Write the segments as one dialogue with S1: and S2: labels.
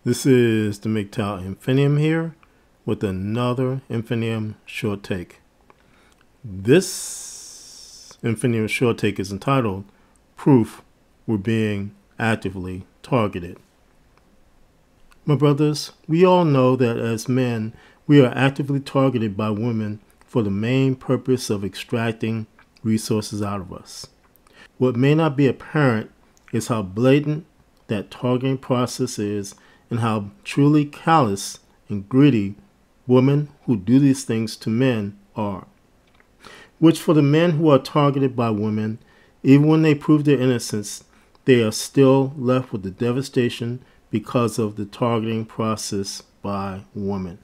S1: This is the MGTOW Infinium here with another Infinium short take. This Infinium short take is entitled Proof We're Being Actively Targeted. My brothers, we all know that as men, we are actively targeted by women for the main purpose of extracting resources out of us. What may not be apparent is how blatant that targeting process is and how truly callous and greedy women who do these things to men are. Which for the men who are targeted by women, even when they prove their innocence, they are still left with the devastation because of the targeting process by women.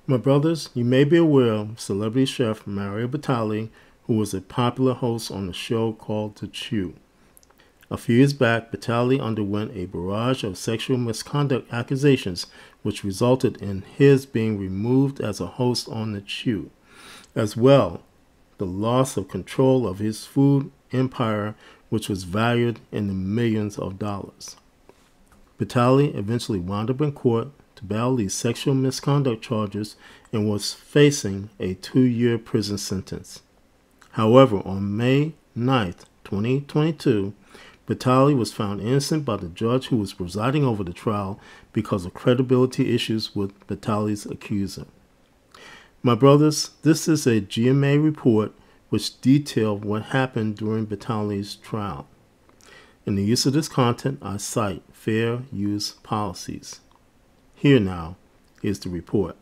S1: My brothers, you may be aware of celebrity chef Mario Batali, who was a popular host on a show called MGTOW. A few years back, Batali underwent a barrage of sexual misconduct accusations, which resulted in his being removed as a host on MGTOW. As well, the loss of control of his food empire, which was valued in the millions of dollars. Batali eventually wound up in court to battle these sexual misconduct charges and was facing a 2-year prison sentence. However, on May 9th, 2022, Batali was found innocent by the judge who was presiding over the trial because of credibility issues with Batali's accuser. My brothers, this is a GMA report which detailed what happened during Batali's trial. In the use of this content, I cite fair use policies. Here now is the report.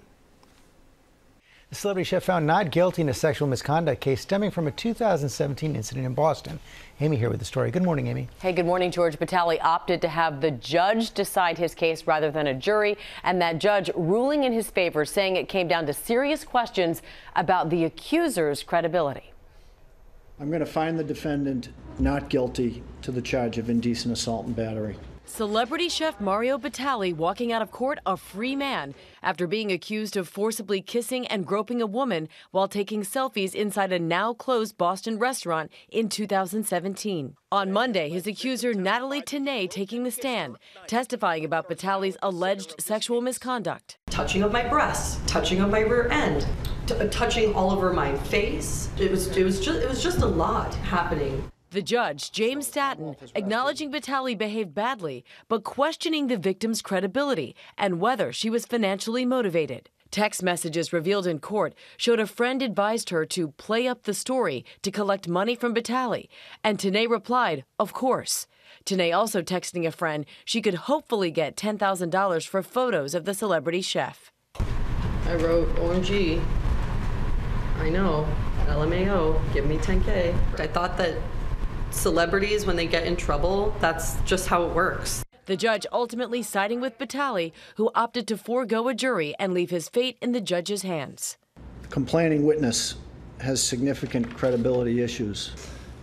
S2: The celebrity chef found not guilty in a sexual misconduct case stemming from a 2017 incident in Boston. Amy here with the story. Good morning, Amy.
S3: Hey, good morning, George. Batali opted to have the judge decide his case rather than a jury, and that judge ruling in his favor, saying it came down to serious questions about the accuser's credibility.
S4: I'm going to find the defendant not guilty to the charge of indecent assault and battery.
S3: Celebrity chef Mario Batali walking out of court a free man after being accused of forcibly kissing and groping a woman while taking selfies inside a now-closed Boston restaurant in 2017. On Monday, his accuser Natalie Tenay taking the stand, testifying about Batali's alleged sexual misconduct.
S5: Touching of my breasts, touching of my rear end, touching all over my face. It was just a lot happening.
S3: The judge, James Staton, acknowledging Batali behaved badly, but questioning the victim's credibility and whether she was financially motivated. Text messages revealed in court showed a friend advised her to play up the story to collect money from Batali, and Tenay replied, of course. Tenay also texting a friend she could hopefully get $10,000 for photos of the celebrity chef.
S5: I wrote, OMG, I know, LMAO, give me 10K. I thought that celebrities, when they get in trouble, that's just how it works.
S3: The judge ultimately siding with Batali, who opted to forego a jury and leave his fate in the judge's hands.
S4: The complaining witness has significant credibility issues,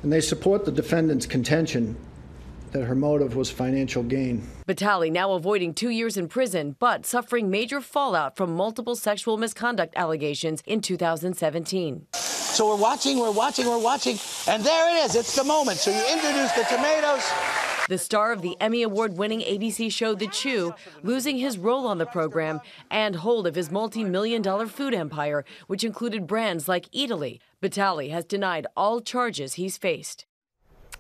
S4: and they support the defendant's contention that her motive was financial gain.
S3: Batali now avoiding 2 years in prison, but suffering major fallout from multiple sexual misconduct allegations in 2017.
S6: So we're watching, and there it is. It's the moment. So you introduce the tomatoes.
S3: The star of the Emmy Award-winning ABC show MGTOW losing his role on the program and hold of his multi-million-dollar food empire, which included brands like Italy. Batali has denied all charges he's faced.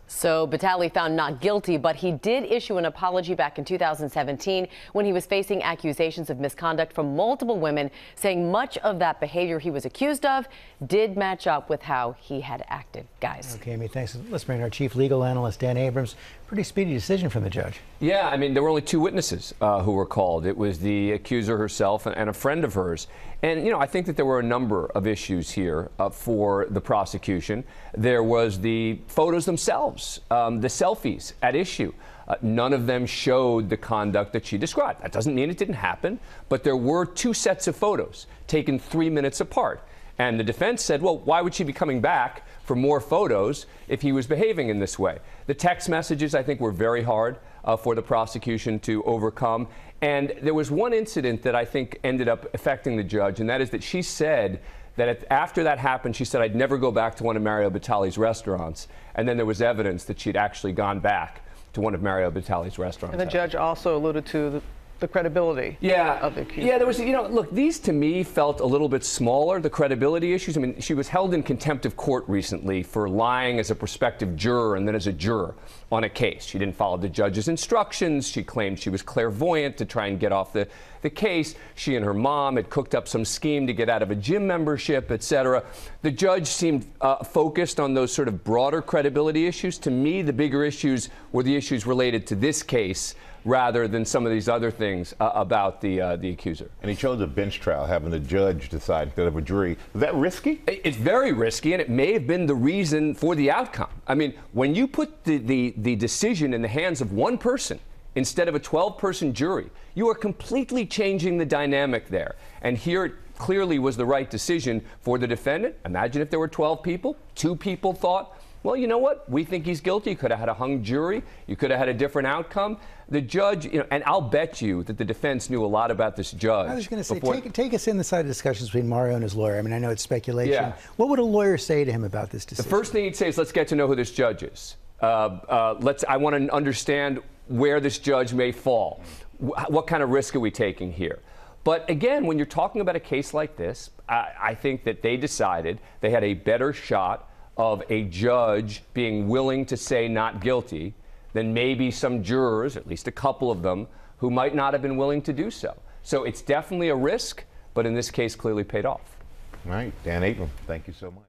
S3: So Batali found not guilty, but he did issue an apology back in 2017 when he was facing accusations of misconduct from multiple women, saying much of that behavior he was accused of did match up with how he had acted. Guys.
S2: Okay, Amy, thanks. Let's bring in our chief legal analyst, Dan Abrams. Pretty speedy decision from the judge.
S7: Yeah, I mean, there were only 2 witnesses who were called. It was the accuser herself and a friend of hers. And, you know, I think that there were a number of issues here for the prosecution. There was the photos themselves, the selfies at issue. None of them showed the conduct that she described. That doesn't mean it didn't happen, but there were 2 sets of photos taken 3 minutes apart. And the defense said, well, why would she be coming back for more photos if he was behaving in this way? The text messages, I think, were very hard for the prosecution to overcome. And there was one incident that I think ended up affecting the judge, and that is that she said that after that happened, she said, I'd never go back to one of Mario Batali's restaurants. And then there was evidence that she'd actually gone back to one of Mario Batali's restaurants.
S8: And the judge also alluded to the credibility of the accuser.
S7: Yeah, there was, look, these to me felt a little bit smaller, the credibility issues. I mean, she was held in contempt of court recently for lying as a prospective juror and then as a juror on a case. She didn't follow the judge's instructions. She claimed she was clairvoyant to try and get off the case. She and her mom had cooked up some scheme to get out of a gym membership, etc. The judge seemed focused on those sort of broader credibility issues. To me, the bigger issues were the issues related to this case, rather than some of these other things about the accuser.
S9: And he chose a bench trial, having the judge decide instead of a jury. Was that risky?
S7: It's very risky, and it may have been the reason for the outcome. I mean, when you put the decision in the hands of one person instead of a 12-person jury, you are completely changing the dynamic there. And here it clearly was the right decision for the defendant. Imagine if there were 12 people, 2 people thought, well, you know what? We think he's guilty. You could have had a hung jury. You could have had a different outcome. The judge, and I'll bet you that the defense knew a lot about this judge.
S2: I was going to say, take us in the side of discussions between Mario and his lawyer. I mean, I know it's speculation. Yeah. What would a lawyer say to him about this decision?
S7: The first thing he'd say is, let's get to know who this judge is. I want to understand where this judge may fall. What kind of risk are we taking here? But again, when you're talking about a case like this, I think that they decided they had a better shot of a judge being willing to say not guilty than maybe some jurors, at least a couple of them, who might not have been willing to do so. So it's definitely a risk, but in this case clearly paid off.
S9: All right, Dan Abram, thank you so much.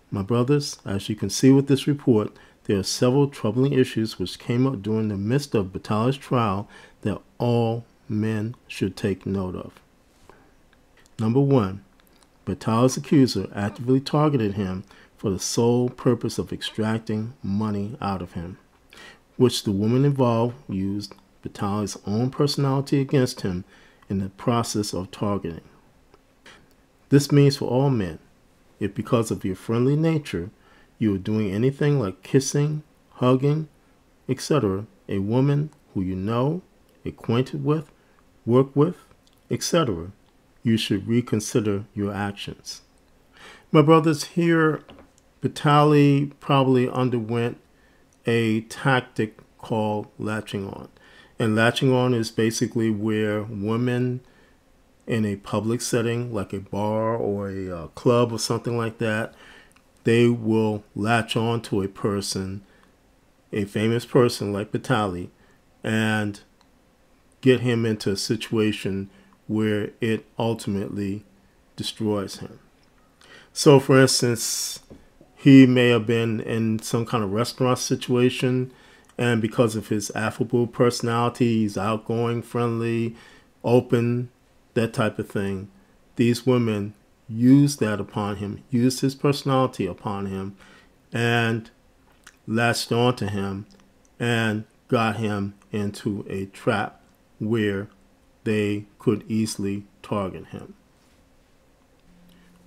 S1: My brothers, as you can see with this report, there are several troubling issues which came up during the midst of Batali's trial that all men should take note of. Number 1, Batali's accuser actively targeted him for the sole purpose of extracting money out of him, which the woman involved used Batali's own personality against him in the process of targeting. This means for all men, if because of your friendly nature you are doing anything like kissing, hugging, etc., a woman who you know, acquainted with, work with, etc., you should reconsider your actions. My brothers, here Batali probably underwent a tactic called latching on. And latching on is basically where women in a public setting, like a bar or a club or something like that, they will latch on to a person, a famous person like Batali, and get him into a situation where it ultimately destroys him. So, for instance, he may have been in some kind of restaurant situation, and because of his affable personality, he's outgoing, friendly, open, that type of thing. These women used that upon him, used his personality upon him, and latched onto him and got him into a trap where they could easily target him.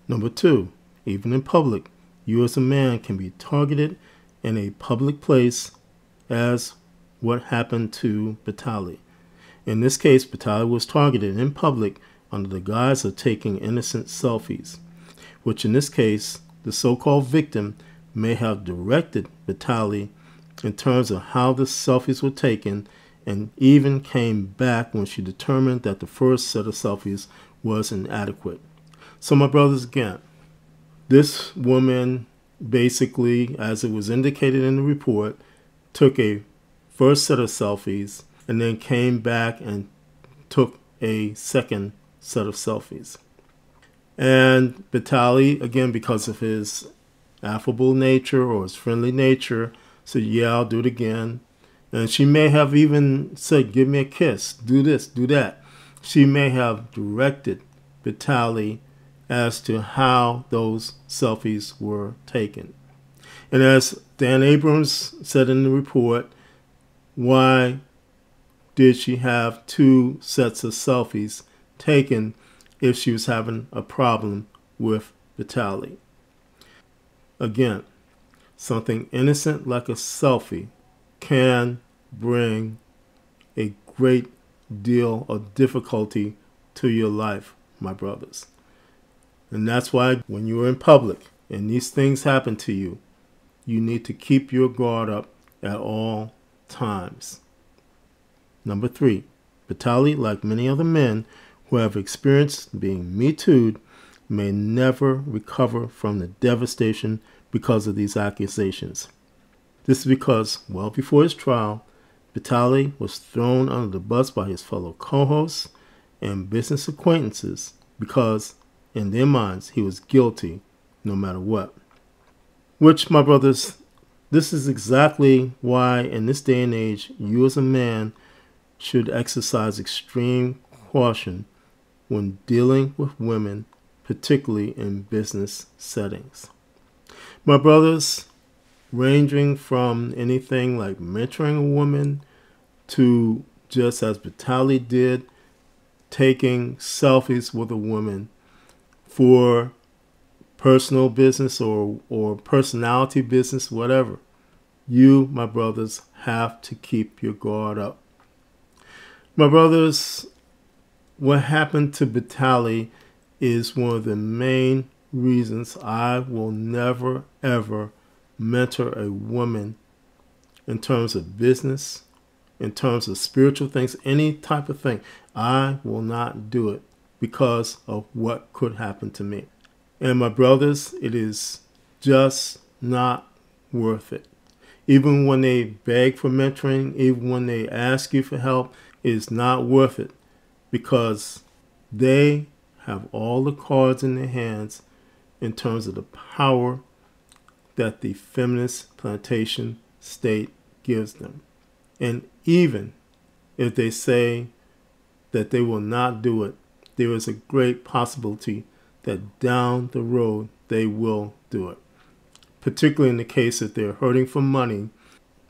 S1: Number 2, even in public, you as a man can be targeted in a public place, as what happened to Batali. In this case, Batali was targeted in public under the guise of taking innocent selfies, which in this case, the so-called victim may have directed Batali in terms of how the selfies were taken, and even came back when she determined that the first set of selfies was inadequate. So my brothers, again, this woman basically, as it was indicated in the report, took a first set of selfies and then came back and took a second set of selfies. And Batali, again, because of his affable nature or his friendly nature, said, yeah, I'll do it again. And she may have even said, give me a kiss, do this, do that. She may have directed Batali as to how those selfies were taken. And as Dan Abrams said in the report, why did she have 2 sets of selfies taken if she was having a problem with Batali? Again, something innocent like a selfie can bring a great deal of difficulty to your life, my brothers. And that's why when you're in public and these things happen to you, you need to keep your guard up at all times. Number 3, Vitaly, like many other men who have experienced being Me Too'd, may never recover from the devastation because of these accusations. This is because, well before his trial, Vitaly was thrown under the bus by his fellow co-hosts and business acquaintances because, in their minds, he was guilty no matter what. Which, my brothers, this is exactly why in this day and age, you as a man should exercise extreme caution when dealing with women, particularly in business settings. My brothers, ranging from anything like mentoring a woman to, just as Vitaly did, taking selfies with a woman for personal business or personality business, whatever. You, my brothers, have to keep your guard up. My brothers, what happened to Vitaly is one of the main reasons I will never, ever mentor a woman in terms of business, in terms of spiritual things, any type of thing. I will not do it because of what could happen to me. And my brothers, it is just not worth it. Even when they beg for mentoring, even when they ask you for help, it is not worth it because they have all the cards in their hands in terms of the power that the feminist plantation state gives them. And even if they say that they will not do it, there is a great possibility that down the road they will do it. Particularly in the case that they're hurting for money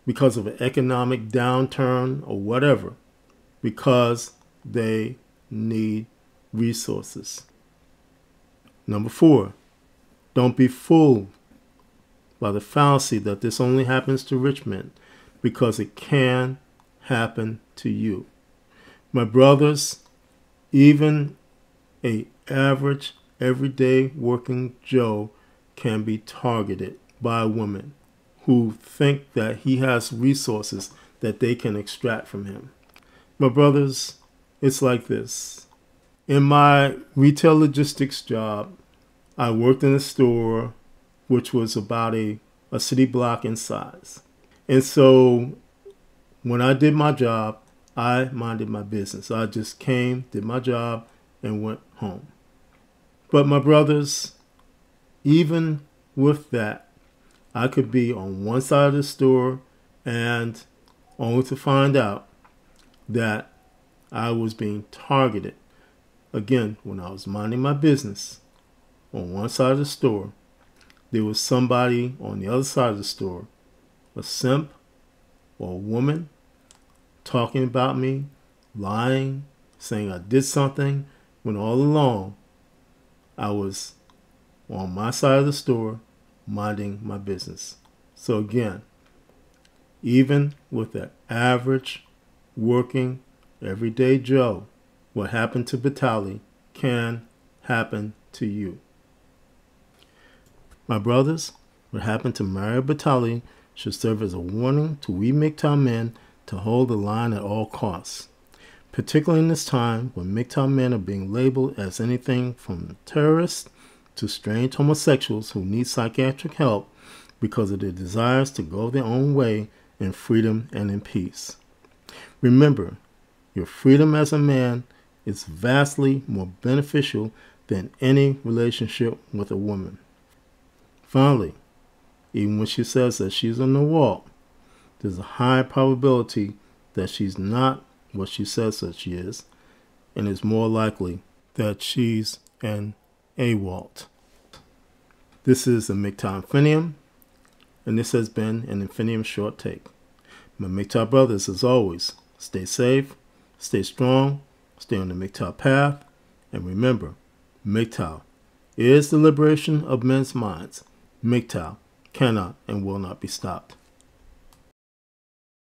S1: because of an economic downturn or whatever, because they need resources. Number 4, don't be fooled by the fallacy that this only happens to rich men, because it can happen to you. My brothers, even an average, everyday working Joe can be targeted by a woman who think that he has resources that they can extract from him. My brothers, it's like this. In my retail logistics job, I worked in a store which was about a city block in size. And so when I did my job, I minded my business. I just came, did my job, and went home. But my brothers, even with that, I could be on one side of the store and only to find out that I was being targeted. Again, when I was minding my business on one side of the store, there was somebody on the other side of the store, a simp or a woman, talking about me, lying, saying I did something, when all along I was on my side of the store minding my business. So again, even with the average working everyday Joe, what happened to Vitaly can happen to you. My brothers, what happened to Mario Vitaly should serve as a warning to we MGTOW men to hold the line at all costs, particularly in this time when MGTOW men are being labeled as anything from terrorists to strange homosexuals who need psychiatric help because of their desires to go their own way in freedom and in peace. Remember, your freedom as a man is vastly more beneficial than any relationship with a woman. Finally, even when she says that she's on the wall, there's a high probability that she's not what she says that she is, and it's more likely that she's an AWOLT. This is the MGTOW Infinium, and this has been an Infinium Short Take. My MGTOW brothers, as always, stay safe, stay strong, stay on the MGTOW path, and remember, MGTOW is the liberation of men's minds. MGTOW cannot and will not be stopped.